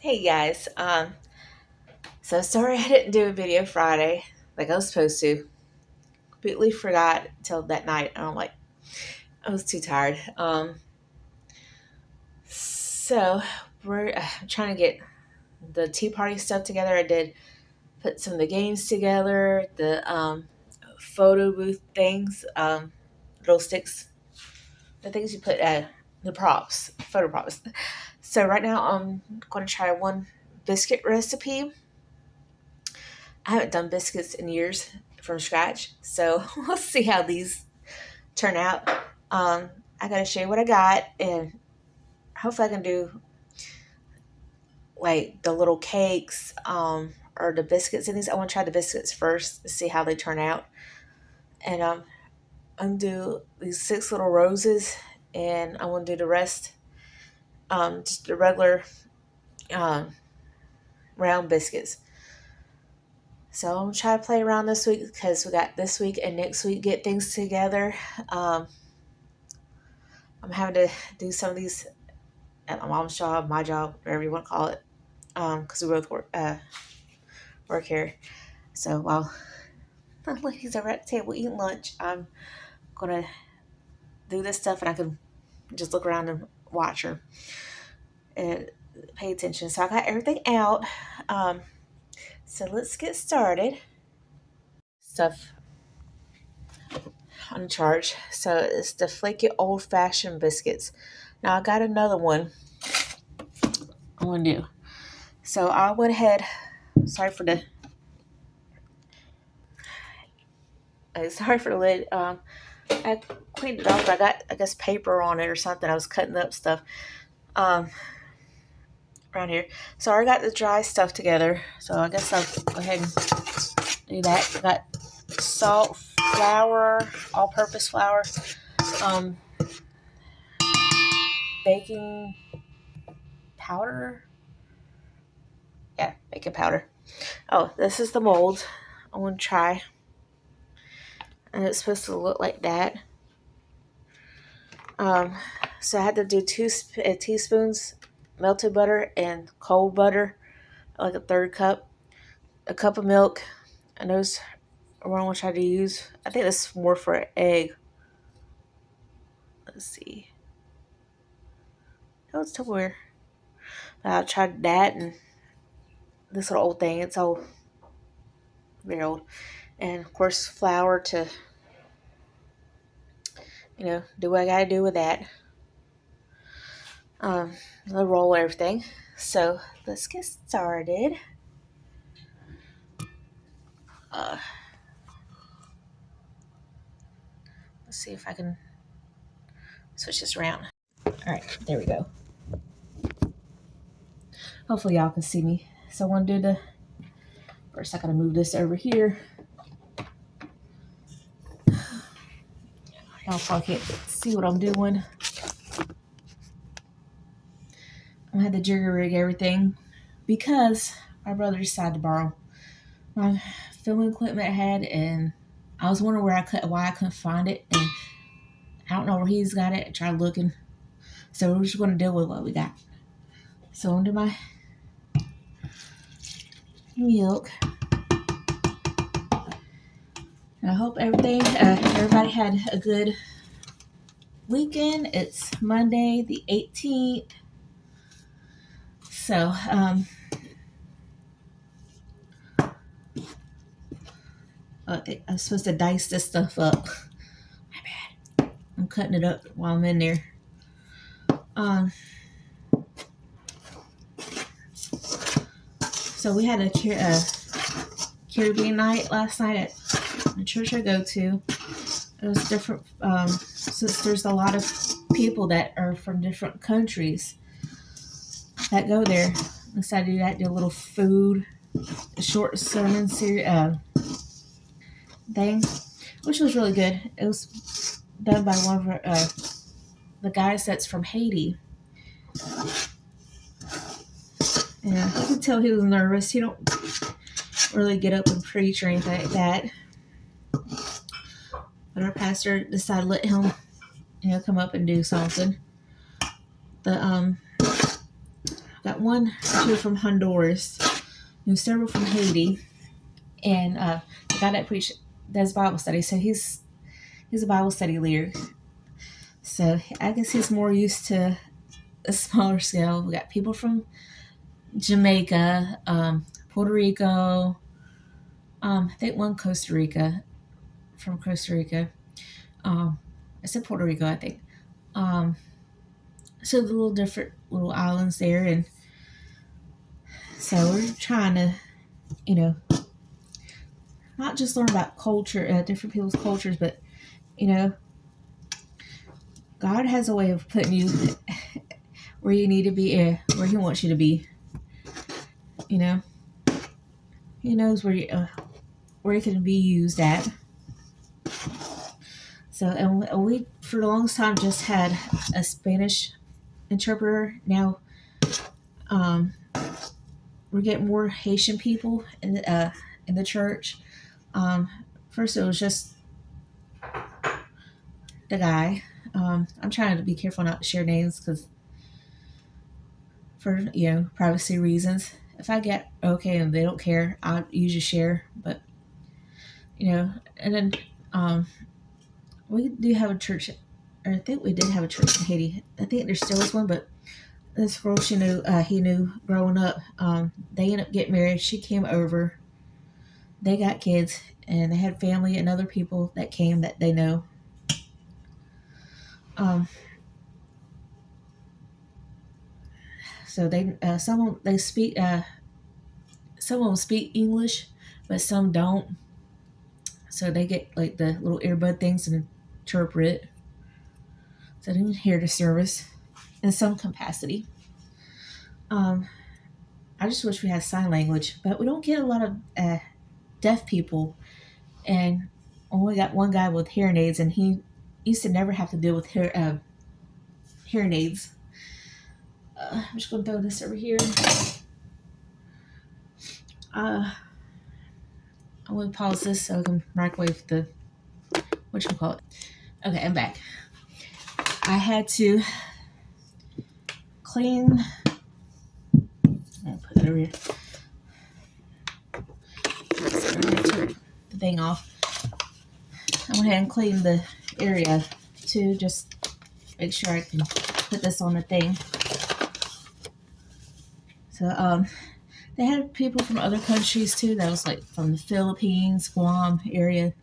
Hey guys, so sorry I didn't do a video Friday like I was supposed to. Completely forgot till that night. I was too tired. So we're I'm trying to get the tea party stuff together. I did put some of the games together, the photo booth things, little sticks, the things you put the props, photo props. So right now I'm going to try one biscuit recipe. I haven't done biscuits in years from scratch, so we'll see how these turn out. I gotta show you what I got, and hopefully I can do like the little cakes, or the biscuits and things. I want to try the biscuits first to see how they turn out, and I'm gonna do these six little roses, and I want to do the rest, just the regular um, round biscuits. So I'm gonna try to play around this week because we got this week and next week get things together. Um, I'm having to do some of these at my mom's job, my job, whatever you want to call it, because we both work here. So while the ladies are at the table eating lunch, I'm gonna do this stuff, and I can just look around and watch her and pay attention. So I got everything out. Um, so let's get started. Stuff on charge. So it's the flaky old fashioned biscuits. Now I got another one I want to do. So I went ahead. Sorry for the sorry for the lid. I cleaned it off, but I got, I guess, paper on it or something. I was cutting up stuff um, around here. So I already got the dry stuff together. So I guess I'll go ahead and do that. I got salt, flour, all-purpose flour, um, baking powder. Yeah, baking powder. Oh, this is the mold I want to try. And it's supposed to look like that. Um, so I had to do two teaspoons melted butter and cold butter, like a third cup, a cup of milk, and those are what I tried to use. I think that's more for an egg. Let's see. Oh, it's Tupperware. I tried that and this little old thing. It's all very old. And of course, flour to, do what I gotta do with that. I'll roll everything. So let's get started. Uh, let's see if I can switch this around. All right, there we go. Hopefully y'all can see me. So I want to do the, first I gotta move this over here. Y'all probably can't see what I'm doing. I had to jigger rig everything because my brother decided to borrow my filming equipment I had, and I was wondering why I couldn't find it, and I don't know where he's got it. I tried looking, so we're just going to deal with what we got. So under my milk, I hope everybody had a good weekend. It's Monday the 18th, so I'm supposed to dice this stuff up. My bad. I'm cutting it up while I'm in there. So we had a Caribbean night last night at the church I go to. It was different, since there's a lot of people that are from different countries that go there. I decided to do that, do a little food, a short sermon series thing, which was really good. It was done by one of the guys that's from Haiti. Yeah, I could tell he was nervous. He don't really get up and preach or anything like that. But our pastor decided to let him, come up and do something. The got one or two from Honduras, several from Haiti, and the guy that does Bible study. So he's a Bible study leader. So I guess he's more used to a smaller scale. We got people from Jamaica, Puerto Rico, I think one Costa Rica, from Costa Rica. I said Puerto Rico, I think. Um, so the little different little islands there, and so we're trying to, you know, not just learn about culture, different people's cultures, but you know, God has a way of putting you where you need to be, where He wants you to be. You know, He knows where you can be used at. So, and we for the longest time just had a Spanish interpreter. Now, we're getting more Haitian people in the church. First, it was just the guy. I'm trying to be careful not to share names because for privacy reasons. If I get okay and they don't care, I'll usually share. But and then we do have a church, or I think we did have a church in Haiti. I think there still is one, but this girl he knew growing up, they ended up getting married. She came over. They got kids, and they had family and other people that came that they know. So some speak some of them speak English, but some don't. So they get like the little earbud things and interpret. So they can hear the service in some capacity. I just wish we had sign language, but we don't get a lot of deaf people, and only got one guy with hearing aids, and he used to never have to deal with hearing aids. I'm just going to throw this over here. I'm going to pause this so I can microwave the whatchamacallit. Okay, I'm back. I had to clean. I'll put that over here. Turn the thing off. I went ahead and cleaned the area to just make sure I can put this on the thing. So they had people from other countries too. That was like from the Philippines, Guam area,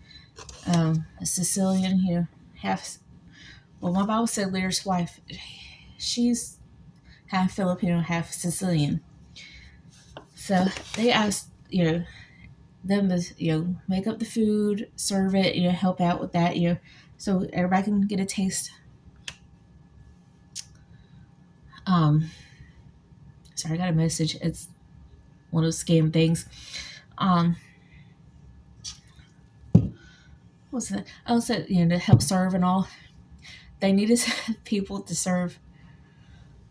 a Sicilian, half. Well, my Bible study leader's wife, she's half Filipino, half Sicilian. So they asked, them to, make up the food, serve it, help out with that, so everybody can get a taste. Sorry, I got a message. It's one of those scam things. What's that? I said, to help serve and all. They needed people to serve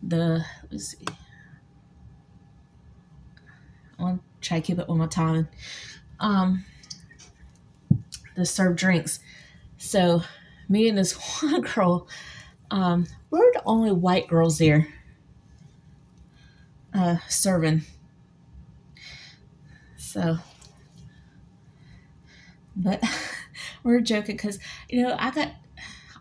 let's see. I want to try to keep it on my time. To serve drinks. So me and this one girl, we're the only white girls there serving. So, but we're joking because I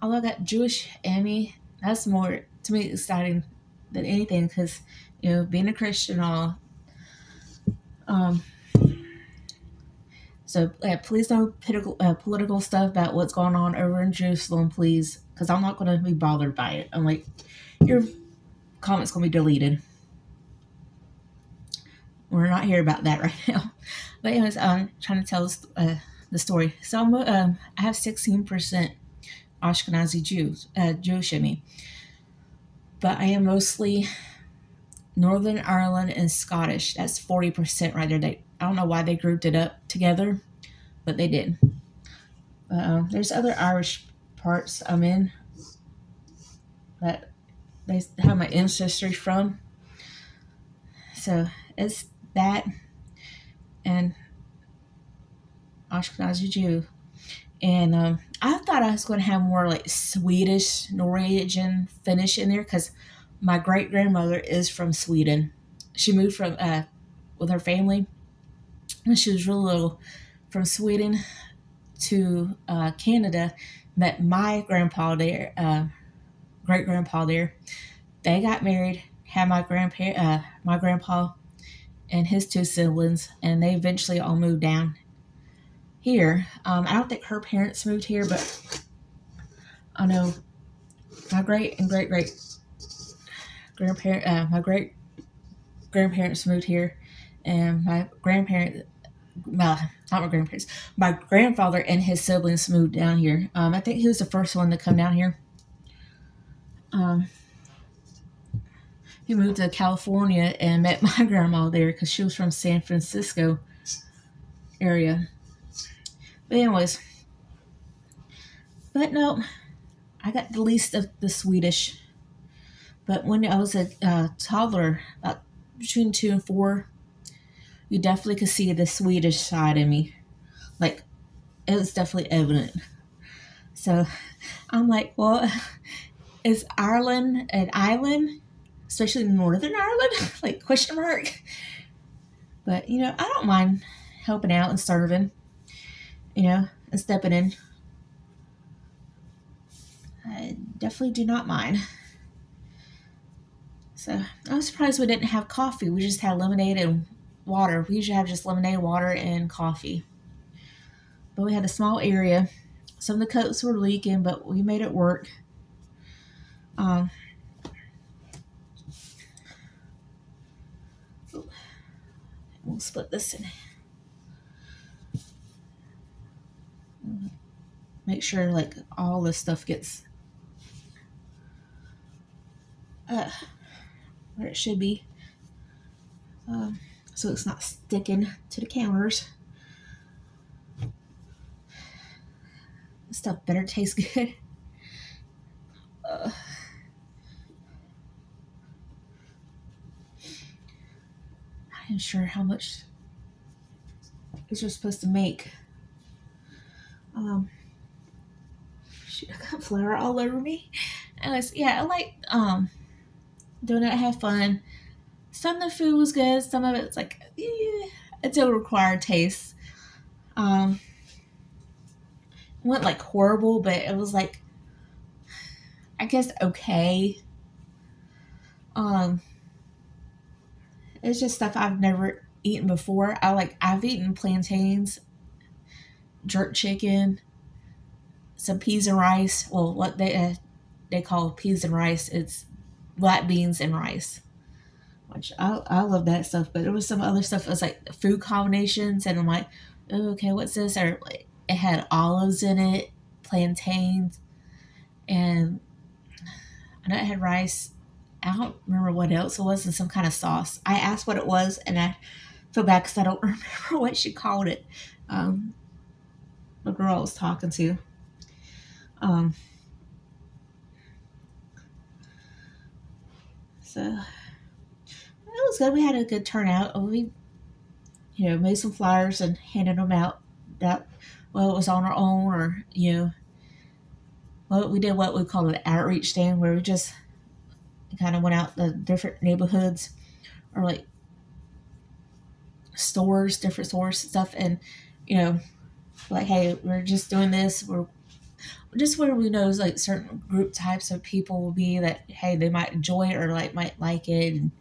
got Jewish Emmy. That's more to me exciting than anything because being a Christian and all. So please don't political stuff about what's going on over in Jerusalem, please, because I'm not going to be bothered by it. I'm like, your comment's going to be deleted. We're not here about that right now. But anyways, I'm trying to tell the story. So I have 16% Ashkenazi Jewish in me, but I am mostly Northern Ireland and Scottish. That's 40% right there. I don't know why they grouped it up together, but they did. There's other Irish parts I'm in that they have my ancestry from. So it's that and Ashkenazi Jew. And I thought I was going to have more like Swedish, Norwegian, Finnish in there because my great grandmother is from Sweden. She moved from with her family when she was really little from Sweden to Canada. Met my grandpa there, great grandpa there. They got married, had my grandpa and his two siblings, and they eventually all moved down here. I don't think her parents moved here, but I know my great and great grandparents moved here, and my grandparents, well, not my grandparents, my grandfather and his siblings moved down here. I think he was the first one to come down here. Um, he moved to California and met my grandma there because she was from San Francisco area. But anyways, but no, I got the least of the Swedish. But when I was a toddler, about between 2 and 4, you definitely could see the Swedish side in me. Like, it was definitely evident. So I'm like, well, is Ireland an island? Especially Northern Ireland? Like, question mark. But, I don't mind helping out and serving, and stepping in. I definitely do not mind. So I was surprised we didn't have coffee. We just had lemonade and water. We usually have just lemonade, water, and coffee. But we had a small area. Some of the cups were leaking, but we made it work. We'll split this in. Make sure like all this stuff gets where it should be, so it's not sticking to the counters. This stuff better taste good. I'm not sure how much these are supposed to make. Shoot, I got flour all over me. Anyways, yeah, I like doing it. I have fun. Some of the food was good. Some of it's like, it's a required taste. It wasn't like horrible, but it was like, I guess okay. It's just stuff I've never eaten before. I've eaten plantains, jerk chicken, some peas and rice. Well, what they call peas and rice. It's black beans and rice, which I love that stuff. But there was some other stuff. It was like food combinations, and I'm like, oh, okay, what's this? Or like, it had olives in it, plantains, and I know it had rice. I don't remember what else it was, and some kind of sauce. I asked what it was, and I feel bad because I don't remember what she called it. The girl I was talking to. So it was good. We had a good turnout. We, made some flyers and handed them out. That well, it was on our own, or well, we did what we call an outreach stand, where we just kind of went out the different neighborhoods, or like stores, different stores, stuff, and like, hey, we're just doing this. We're just where we know like certain group types of people will be that, hey, they might enjoy it or might like it, and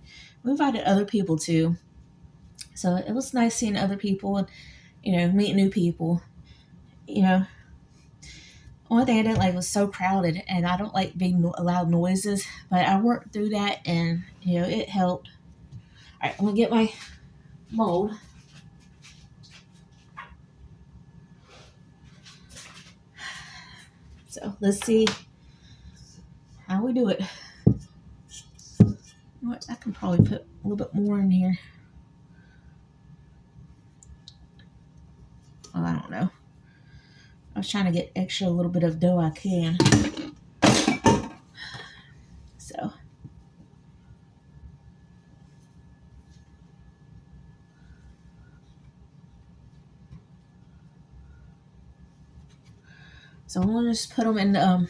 we invited other people too. So it was nice seeing other people and meeting new people. One thing I didn't like was so crowded, and I don't like being loud noises, but I worked through that, and it helped. All right, I'm gonna get my mold. So let's see how we do it. What, I can probably put a little bit more in here. Well, I don't know. I was trying to get extra a little bit of dough I can. So I'm gonna just put them in kind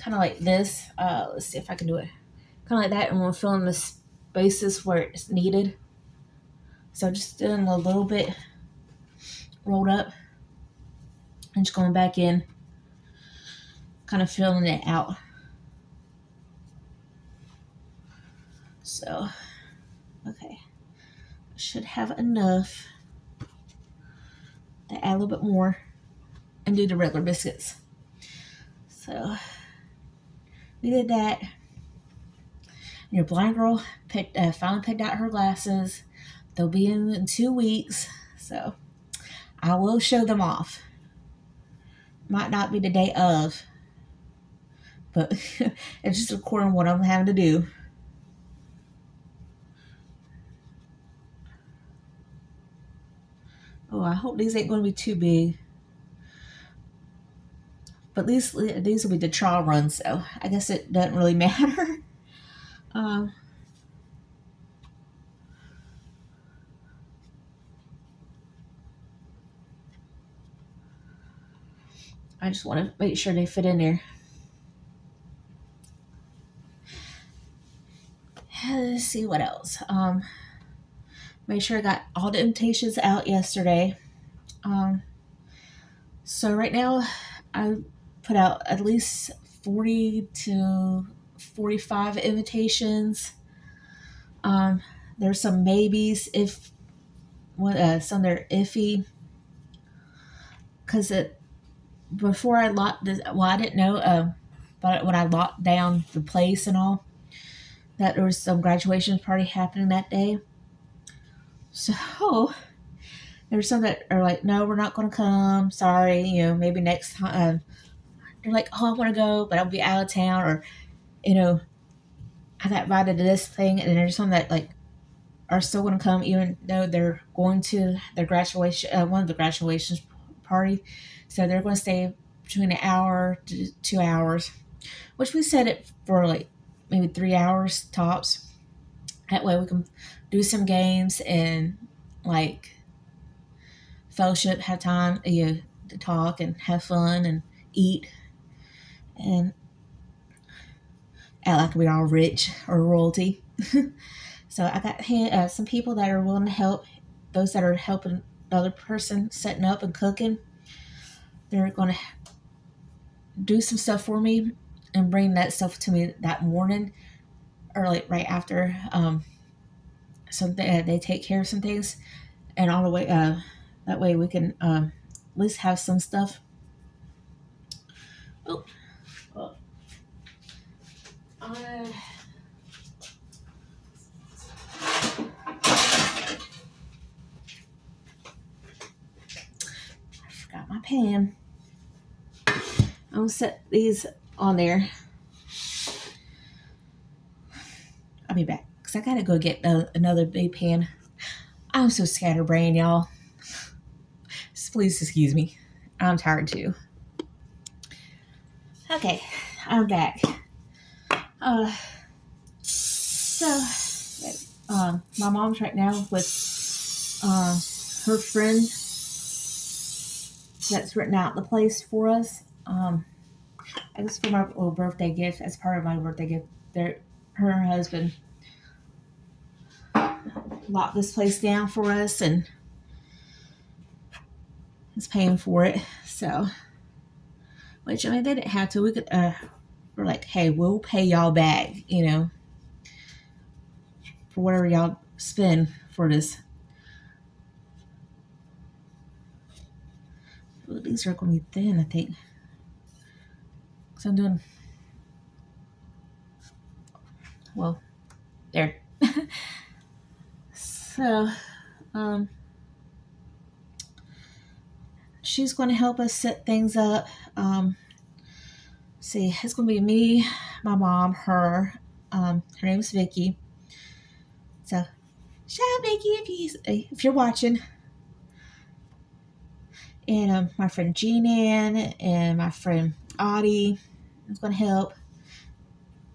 of like this. Let's see if I can do it. Kind of like that, and we'll fill in this bases where it's needed. So just doing a little bit rolled up and just going back in, kind of filling it out. So, okay. Should have enough to add a little bit more and do the regular biscuits. So, we did that. Your blind girl finally picked out her glasses. They'll be in 2 weeks. So, I will show them off. Might not be the day of, but it's just recording what I'm having to do. Oh, I hope these ain't going to be too big. But these will be the trial runs, so I guess it doesn't really matter. Um, I just want to make sure they fit in there. Let's see what else. Make sure I got all the invitations out yesterday. So right now, I put out at least 40 to 45 invitations. There's some maybes if some that are iffy, because before I locked this, well, I didn't know, but when I locked down the place and all, that there was some graduation party happening that day. So there's some that are like, no, we're not going to come. Sorry, maybe next time. They're like, oh, I want to go, but I'll be out of town, or I got invited to this thing, and there's some that like are still going to come, even though they're going to their graduation, one of the graduation party. So they're going to stay between an hour to 2 hours, which we set it for like maybe 3 hours tops. That way we can do some games and like fellowship, have time to talk and have fun and eat and act like we're all rich or royalty. So I got some people that are willing to help. Those that are helping the other person setting up and cooking, they're going to do some stuff for me and bring that stuff to me that morning or like right after. Something they take care of some things, and all the way that way we can at least have some stuff. Oh, I forgot my pen. I'm gonna set these on there. I'll be back because I gotta go get another big pen. I'm so scatterbrained, y'all. Please excuse me. I'm tired too. Okay, I'm back. My mom's right now with her friend that's written out the place for us. I guess for my little birthday gift, as part of my birthday gift, her and her husband locked this place down for us and is paying for it. So, which, I mean, they didn't have to. We could, we're like, hey, we'll pay y'all back, for whatever y'all spend for this. Ooh, these are going to be thin, I think. So I'm doing, well, there. So, she's going to help us set things up. See, it's going to be me, my mom, her. Her name's Vicky. So, shout out Vicky if you're watching. And my friend Jean-Ann and my friend Audie is going to help.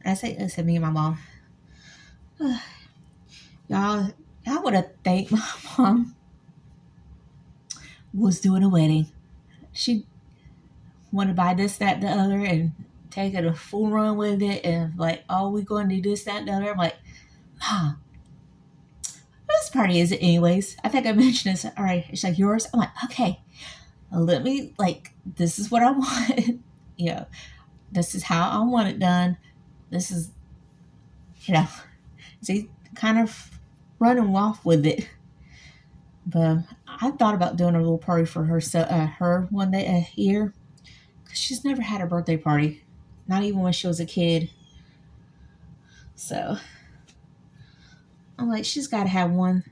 I said me and my mom. Y'all would have thanked my mom was doing a wedding. She wanted to buy this, that, the other, and take it a full run with it. And like, oh, we going to do this, that, and the other. I'm like, Mom, whose party is it anyways? I think I mentioned this. All right. She's like, yours? I'm like, okay, let me, like, this is what I want. you know, this is how I want it done. This is, you know, see, kind of running off with it. But I thought about doing a little party for her, so her one day a year, because she's never had a birthday party, not even when she was a kid. So I'm like, she's got to have one.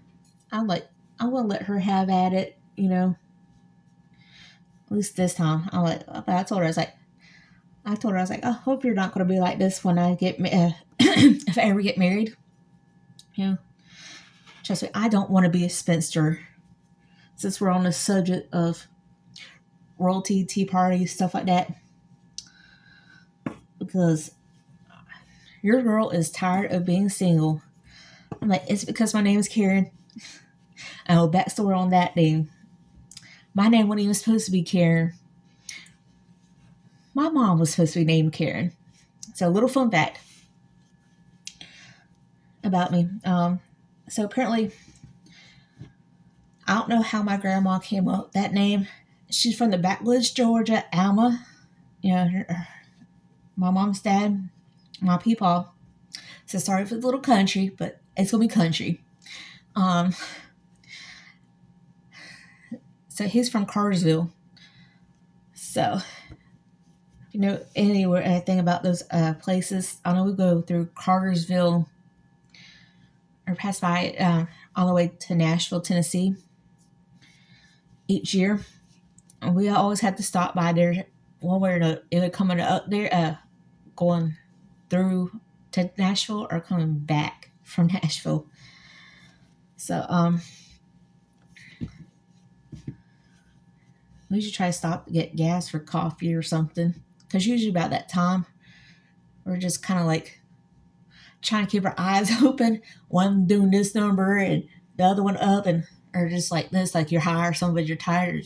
I'm like, I want to let her have at it, at least this time. I'm like, I told her, I was like, I hope you're not going to be like this when I get, if I ever get married. You know, trust me, I don't want to be a spinster. Since we're on the subject of royalty, tea parties, stuff like that, because your girl is tired of being single. I'm like, it's because my name is Karen. Oh, backstory on that name. My name wasn't even supposed to be Karen. My mom was supposed to be named Karen. So, a little fun fact about me. So apparently, I don't know how my grandma came up with that name. She's from the backwoods, Georgia, Alma. My mom's dad, my peepaw. So sorry for the little country, but it's gonna be country. Um, so he's from Cartersville. So anywhere anything about those places, I know we go through Cartersville or pass by on the way to Nashville, Tennessee each year. And we always had to stop by there one way or another, either coming up there, going through to Nashville or coming back from Nashville. So we should try to stop to get gas or coffee or something. Because usually about that time, we're just kind of like trying to keep our eyes open. One doing this number and the other one up, and or just like this, like you're high or something, but you're tired.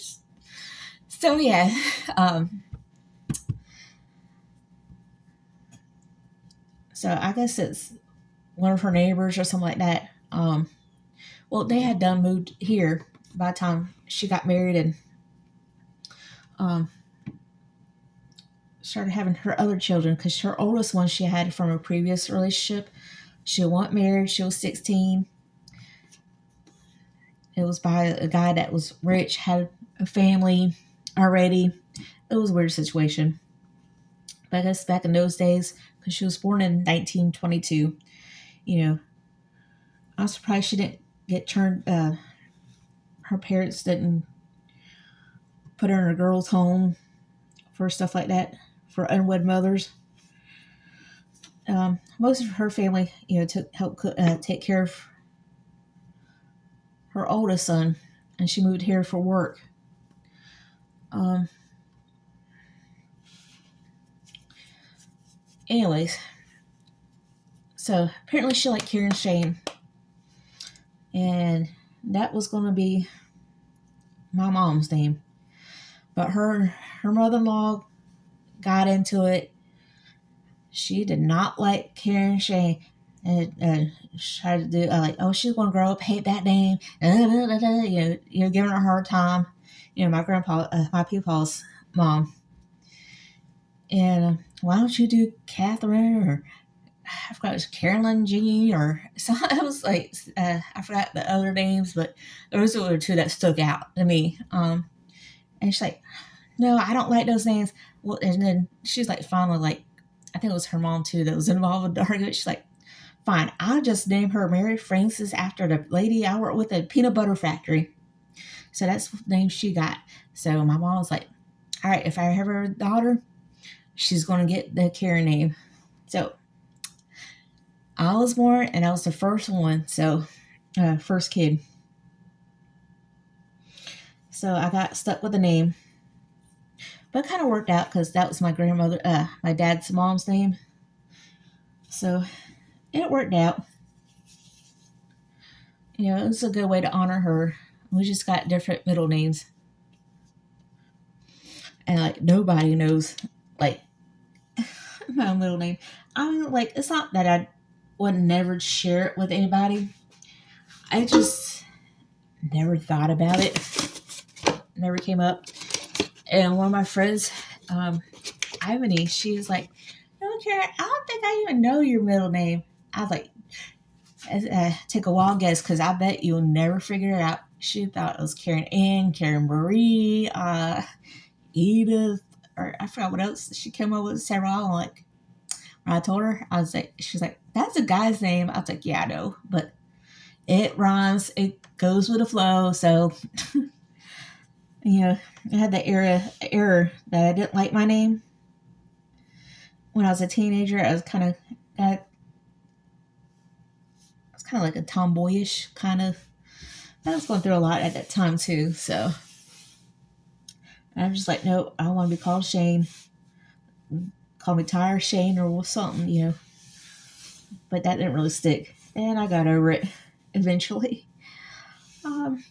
So yeah, so I guess it's one of her neighbors or something like that. Well, they had done moved here by the time she got married and started having her other children, because her oldest one she had from a previous relationship. She wasn't married. She was 16. It was by a guy that was rich, had a family already. It was a weird situation. But I guess back in those days, because she was born in 1922, I'm surprised she didn't get turned. Her parents didn't put her in a girls' home for stuff like that for unwed mothers. Most of her family, helped take care of her oldest son, and she moved here for work. Anyways, so apparently she liked Karen Shane, and that was going to be my mom's name. But her mother-in-law got into it. She did not like Karen Shane, and tried to do like, oh, she's going to grow up, hate that name. Giving her a hard time. My grandpa, my peepaw's mom. And why don't you do Catherine, or I forgot, it was Carolyn Jean, or so it was like I forgot the other names, but those were the two that stuck out to me. And she's like, no, I don't like those names. Well, and then she's like, finally, like, I think it was her mom too that was involved with the argument. She's like, fine, I'll just name her Mary Frances after the lady I worked with at Peanut Butter Factory. So that's the name she got. So my mom was like, all right, if I have a daughter, she's going to get the Karen name. So I was born, and I was the first one. So first kid. So I got stuck with the name. But it kind of worked out because that was my grandmother, my dad's mom's name. So it worked out. It was a good way to honor her. We just got different middle names. And like nobody knows like my middle name. I mean, like, it's not that I would never share it with anybody. I just never thought about it. Never came up. And one of my friends, Ivany, she was like, "No, Karen, I don't think I even know your middle name." I was like, take a wild guess because I bet you'll never figure it out. She thought it was Karen Ann, Karen Marie, Edith, or I forgot what else she came up with several. I'm like, when I told her, I was like, she's like, "That's a guy's name." I was like, "Yeah, I know, but it rhymes. It goes with the flow." So, I had the error that I didn't like my name when I was a teenager. I was kind of like a tomboyish kind of. I was going through a lot at that time too. So I'm just like, no, I want to be called Shane. Call me Tire Shane or something. But that didn't really stick, and I got over it eventually. Um,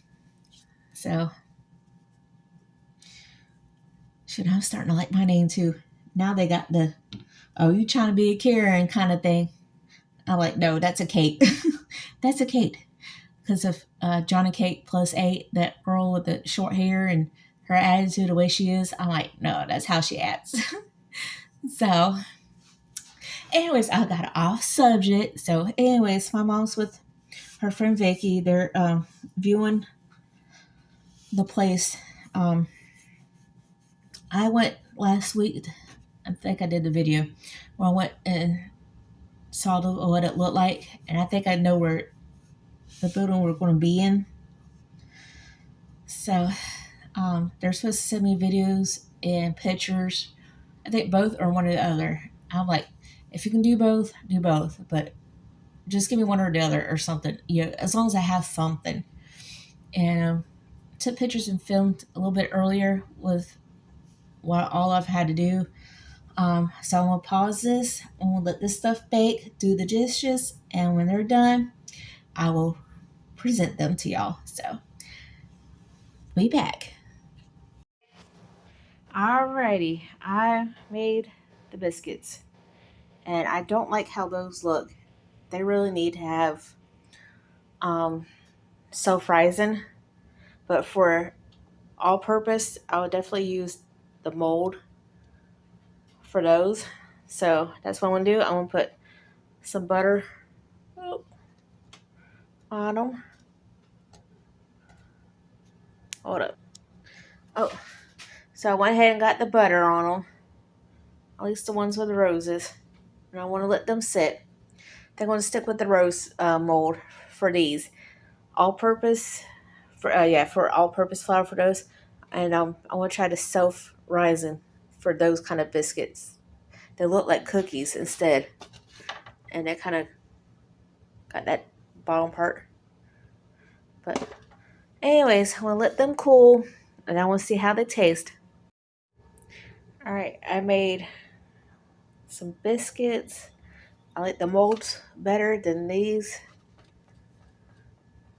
so shit, I'm starting to like my name too. Now they got the, "Oh, you trying to be a Karen" kind of thing. I'm like, no, that's a Kate. That's a Kate. Because of Johnny Kate plus 8, that girl with the short hair and her attitude, the way she is. I'm like, no, that's how she acts. So, anyways, I got off subject. So, anyways, my mom's with her friend Vicky. They're viewing the place. Um, I went last week. I think I did the video where I went and saw what it looked like, and I think I know where the building we're going to be in. So they're supposed to send me videos and pictures. I think both or one or the other. I'm like, if you can do both, do both. But just give me one or the other or something. As long as I have something. And took pictures and filmed a little bit earlier with what all I've had to do. So I'm gonna pause this. I'm gonna let this stuff bake, do the dishes, and when they're done, I will present them to y'all. So be back. Alrighty, I made the biscuits, and I don't like how those look. They really need to have self-rising, but for all-purpose, I would definitely use the mold for those. So that's what I'm gonna do. I'm gonna put some butter on them. Hold up. Oh, so I went ahead and got the butter on them, at least the ones with the roses, and I want to let them sit. They're going to stick with the rose mold for these all-purpose for all-purpose flour for those, and I want to try the self-rising for those kind of biscuits. They look like cookies instead, and they kind of got that bottom part. But anyways, I want to let them cool, and I want to see how they taste. All right, I made some biscuits. I like the molds better than these,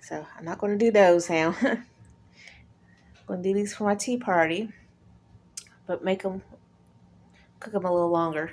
so I'm not going to do those now. I'm going to do these for my tea party, but cook them a little longer.